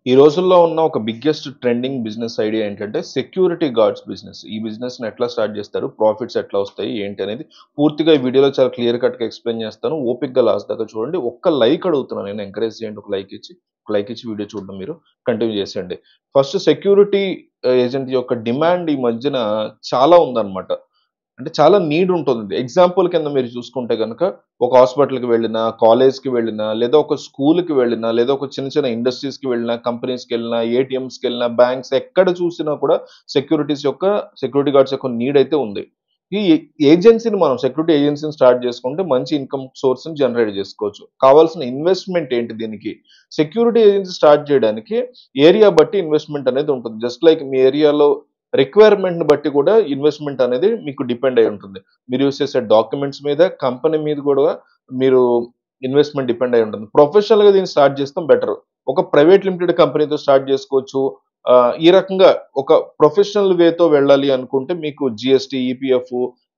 ఈ రోజుల్లో ఉన్న ఒక బిగ్గెస్ట్ ట్రెండింగ్ బిజినెస్ ఐడియా ఏంటంటే సెక్యూరిటీ గార్డ్స్ బిజినెస్. ఈ బిజినెస్‌ని ఎట్లా స్టార్ట్ చేస్తారు? ప్రాఫిట్స్ ఎట్లా వస్తాయి? ఏంటి అనేది పూర్తిగా ఈ వీడియోలో చాలా క్లియర్ కట్‌గా ఎక్స్‌ప్లెయిన్ చేస్తాను. ఓపికగా లాస్ట్ దాకా చూడండి. ఒక్క లైక్ అడుగుతున్నాను నేను ఎంకరేజ్ చేయండి. ఒక లైక్ ఇచ్చి వీడియో చూడడం మీరు కంటిన్యూ చేసేయండి. ఫస్ట్ సెక్యూరిటీ ఏజెంట్ యొక్క డిమాండ్ ఈ మధ్యన చాలా ఉందన్నమాట. అంటే చాలా నీడ్ ఉంటుంది. ఎగ్జాంపుల్ కింద మీరు చూసుకుంటే గనక ఒక హాస్పిటల్‌కి వెళ్ళినా, కాలేజ్‌కి వెళ్ళినా, లేదా ఒక స్కూల్‌కి వెళ్ళినా, లేదా ఒక చిన్న చిన్న ఇండస్ట్రీస్‌కి వెళ్ళినా, కంపెనీస్‌కెళ్ళినా, ఏటీఎమ్స్‌కెళ్ళినా, బ్యాంక్స్ ఎక్కడ చూసినా కూడా సెక్యూరిటీ గార్డ్స్ యొక్క నీడ్ అయితే ఉంది. ఈ ఏజెన్సీని మనం సెక్యూరిటీ ఏజెన్సీని స్టార్ట్ చేసుకుంటే మంచి ఇన్‌కమ్ సోర్స్‌ని జనరేట్ చేసుకోవచ్చు. కావాల్సిన ఇన్వెస్ట్‌మెంట్ ఏంటి దీనికి? సెక్యూరిటీ ఏజెన్సీ స్టార్ట్ చేయడానికి ఏరియా బట్టి ఇన్వెస్ట్‌మెంట్ అనేది ఉంటుంది. జస్ట్ లైక్ మీ ఏరియాలో రిక్వైర్మెంట్‌ని బట్టి కూడా ఇన్వెస్ట్‌మెంట్ అనేది మీకు డిపెండ్ అయ్యి ఉంటుంది. మీరు యూజ్ చేసే డాక్యుమెంట్స్ మీద, కంపెనీ మీద కూడా మీరు ఇన్వెస్ట్‌మెంట్ డిపెండ్ అయ్యి ఉంటుంది. ప్రొఫెషనల్‌గా దీన్ని స్టార్ట్ చేస్తాం బెటర్. ఒక ప్రైవేట్ లిమిటెడ్ కంపెనీతో స్టార్ట్ చేసుకోవచ్చు. ఈ రకంగా ఒక ప్రొఫెషనల్ వేతో వెళ్ళాలి అనుకుంటే మీకు జీఎస్టీ, ఈపీఎఫ్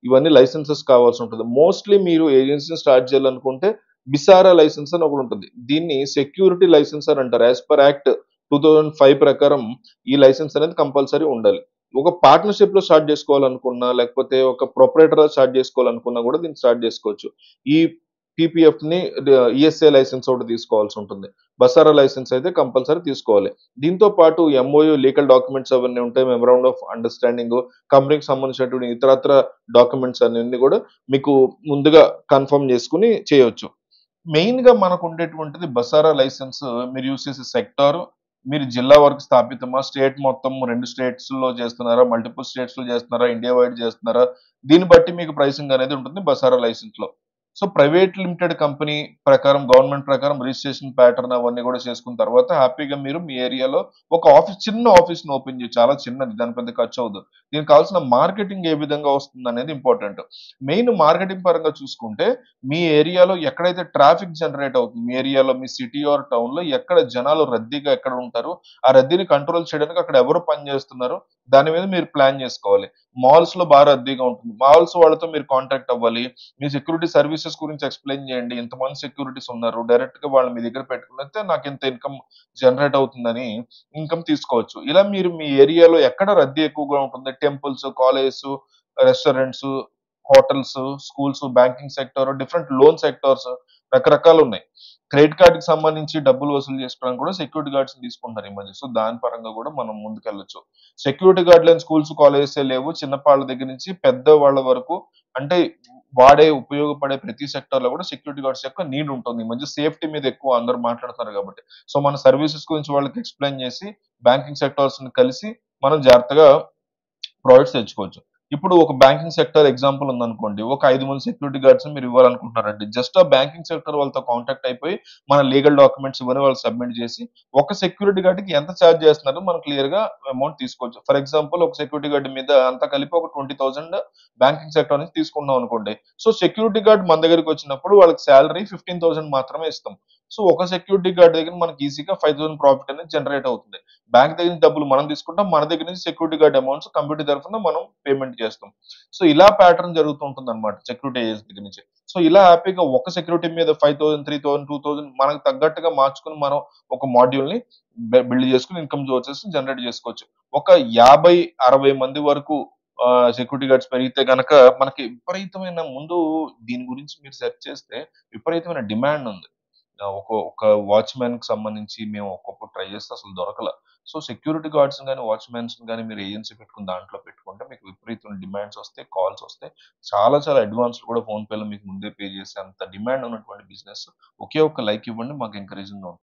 ఇవన్నీ లైసెన్సెస్ కావాల్సి ఉంటుంది. మోస్ట్‌లీ మీరు ఏజెన్సీని స్టార్ట్ చేయాలనుకుంటే బిసారా లైసెన్స్ అని ఒకటుంటుంది. దీన్ని సెక్యూరిటీ లైసెన్స్ అని అంటారు. యాస్ పర్ యాక్ట్ 2005 ప్రకారం ఈ లైసెన్స్ అనేది కంపల్సరీ ఉండాలి. ఒక పార్ట్నర్‌షిప్‌లో స్టార్ట్ జేసుకోవాలనుకున్నా, లేకపోతే ఒక ప్రొప్రైటర్‌గా స్టార్ట్ జేసుకోవాలనుకున్నా గూడా దీన్ని స్టార్ట్ జేసుకోవచ్చు. ఈ పీపీఎఫ్‌ని ఈఎస్ఐ లైసెన్స్ ఒకటి తీసుకోవాల్సుంటుంది. బసారా లైసెన్స్ అయితే కంపల్సరీ తీసుకోవాలి. దీంతో పాటు ఎంఓయూ లీగల్ డాక్యుమెంట్స్ అవన్నీ ఉంటాయి. మెమోరాండం ఆఫ్ అండర్‌స్టాండింగు, కంపెనీకి సంబంధించినటువంటి ఇతరత్ర డాక్యుమెంట్స్ అన్నీ గూడా మీకు ముందుగా కన్ఫర్మ్ జేసుకొని చేయొచ్చు. మెయిన్‌గా మనకుండేటువంటిది బసారా లైసెన్స్ మీరు యూజ్ చేసే సెక్టారు, మీరు జిల్లా వరకు స్థాపితమా, స్టేట్ మొత్తం 2 స్టేట్స్‌లో చేస్తున్నారా, మల్టిపుల్ స్టేట్స్‌లో చేస్తున్నారా, ఇండియా వైడ్ చేస్తున్నారా, దీన్ని బట్టి మీకు ప్రైసింగ్ అనేది ఉంటుంది బసారా లైసెన్స్‌లో. సో, ప్రైవేట్ లిమిటెడ్ కంపెనీ ప్రకారం, గవర్నమెంట్ ప్రకారం రిజిస్ట్రేషన్ ప్యాటర్న్ అవన్నీ కూడా చేసుకున్న తర్వాత హ్యాపీగా మీరు మీ ఏరియాలో ఒక చిన్న ఆఫీస్‌ని ఓపెన్ చేయొచ్చు. చాలా చిన్నది. దానికి పెద్ద ఖర్చవ్వదు. దీనికి కావాల్సిన మార్కెటింగ్ ఏ విధంగా వస్తుందనేది ఇంపార్టెంట్. మెయిన్ మార్కెటింగ్ పరంగా చూసుకుంటే మీ ఏరియాలో ఎక్కడైతే ట్రాఫిక్ జనరేట్ అవుతుంది, మీ ఏరియాలో మీ సిటీ ఆర్ టౌన్‌లో ఎక్కడ జనాలు రద్దీగా ఎక్కడ ఉంటారో, ఆ రద్దీని కంట్రోల్ చేయడానికి అక్కడ ఎవరు పని చేస్తున్నారో దాని మీద మీరు ప్లాన్ చేసుకోవాలి. మాల్స్‌లో రద్దీగా ఉంటుంది. మాల్స్ వాళ్ళతో మీరు కాంటాక్ట్ అవ్వాలి. మీ సెక్యూరిటీ సర్వీసెస్ గురించి ఎక్స్‌ప్లెయిన్ చేయండి. ఇంతమంది సెక్యూరిటీస్ ఉన్నారు. డైరెక్ట్‌గా వాళ్ళు మీ దగ్గర పెట్టుకున్నైతే నాకింత ఇన్‌కమ్ జనరేట్ అవుతుందని ఇన్‌కమ్ తీసుకోవచ్చు. ఇలా మీరు మీ ఏరియాలో ఎక్కడ రద్దీ ఎక్కువగా ఉంటుంది, temples, colleges, restaurants, hotels, schools, banking sector, different loan sectors రకరకాలున్నాయి. క్రెడిట్ కార్డ్‌కి సంబంధించి డబ్బులు వసూలు చేసుకోవడానికి కూడా సెక్యూరిటీ గార్డ్స్‌ని తీసుకుంటున్నారు ఈ మధ్య. సో, దాని పరంగా కూడా మనం ముందుకెళ్ళొచ్చు. సెక్యూరిటీ గార్డ్ లేని స్కూల్స్, కాలేజెసే లేవు. చిన్నపాళ్ళ దగ్గర నుంచి పెద్దవాళ్ళ వరకు అంటే ఉపయోగపడే ప్రతి సెక్టార్‌లో కూడా సెక్యూరిటీ గార్డ్స్ యొక్క నీడ్ ఉంటుంది. ఈ మధ్య సేఫ్టీ మీద ఎక్కువ అందరూ మాట్లాడుతున్నారు కాబట్టి. సో, మన సర్వీసెస్ గురించి వాళ్ళకి ఎక్స్‌ప్లెయిన్ చేసి, బ్యాంకింగ్ సెక్టార్స్‌ని కలిసి మనం జాగ్రత్తగా ప్రొవైడ్స్ తెచ్చుకోవచ్చు. ఇప్పుడు ఒక బ్యాంకింగ్ సెక్టార్ ఎగ్జాంపుల్ ఉందనుకోండి. ఒక 5 మంది సెక్యూరిటీ గార్డ్స్‌ని మీరు ఇవ్వాలనుకుంటున్నారండి. జస్ట్ ఆ బ్యాంకింగ్ సెక్టార్ వాళ్ళతో కాంటాక్ట్ అయిపోయి, మన లీగల్ డాక్యుమెంట్స్ ఇవన్నీ వాళ్ళు సబ్మిట్ చేసి, ఒక సెక్యూరిటీ గార్డ్‌కి ఎంత చార్జ్ చేస్తున్నారో మనం క్లియర్‌గా అమౌంట్ తీసుకోవచ్చు. ఫర్ ఎగ్జాంపుల్ ఒక సెక్యూరిటీ గార్డ్ మీద అంతా కలిపి ఒక 20,000 బ్యాంకింగ్ సెక్టార్ నుంచి తీసుకున్నాం అనుకోండి. సో, సెక్యూరిటీ గార్డ్ మన దగ్గరికొచ్చినప్పుడు వాళ్ళకి సాలరీ 15,000 మాత్రమే ఇస్తాం. సో, ఒక సెక్యూరిటీ గార్డ్ దగ్గర మనకి ఈజీగా 5,000 ప్రాఫిట్ అనేది జనరేట్ అవుతుంది. బ్యాంక్ దగ్గర నుంచి డబ్బులు మనం తీసుకుంటాం. మన దగ్గర నుంచి సెక్యూరిటీ గార్డ్ అమౌంట్స్ కంపెనీ తరఫున మనం పేమెంట్ చేస్తాం. సో, ఇలా ప్యాటర్న్ జరుగుతూ ఉంటుందన్నమాట సెక్యూరిటీ ఏజెన్సీ దగ్గర నుంచి. సో, ఇలా హ్యాపీగా ఒక సెక్యూరిటీ మీద 5,000, 3,000, 2,000 మనకు తగ్గట్టుగా మార్చుకొని మనం ఒక మాడ్యూల్‌ని బిల్డ్ చేసుకొని ఇన్‌కమ్ సోర్సెస్‌ని జనరేట్ చేసుకోవచ్చు. ఒక 50, 60 మంది వరకు సెక్యూరిటీ గార్డ్స్ పెరిగితే గనక మనకి విపరీతమైన ముందు దీని గురించి మీరు సెర్చ్ చేస్తే విపరీతమైన డిమాండ్ ఉంది. ఒక వాచ్‌మ్యాన్‌కి సంబంధించి మేము ఒకప్పుడు ట్రై చేస్తే అసలు దొరకల. సో, సెక్యూరిటీ గార్డ్స్‌ని గాని, వాచ్‌మ్యాన్స్‌ని గాని మీరు ఏజెన్సీ పెట్టుకొని దాంట్లో పెట్టుకుంటే మీకు విపరీతమైన డిమాండ్స్ వస్తాయి, కాల్స్ వస్తాయి. చాలా చాలా అడ్వాన్స్‌డ్ కూడా ఫోన్‌పేలో మీకు ముందే పే చేసేంత డిమాండ్ ఉన్నటువంటి బిజినెస్. ఒకే ఒక్క లైక్ ఇవ్వండి. మాకు ఎంకరేజింగ్‌గా ఉంటుంది.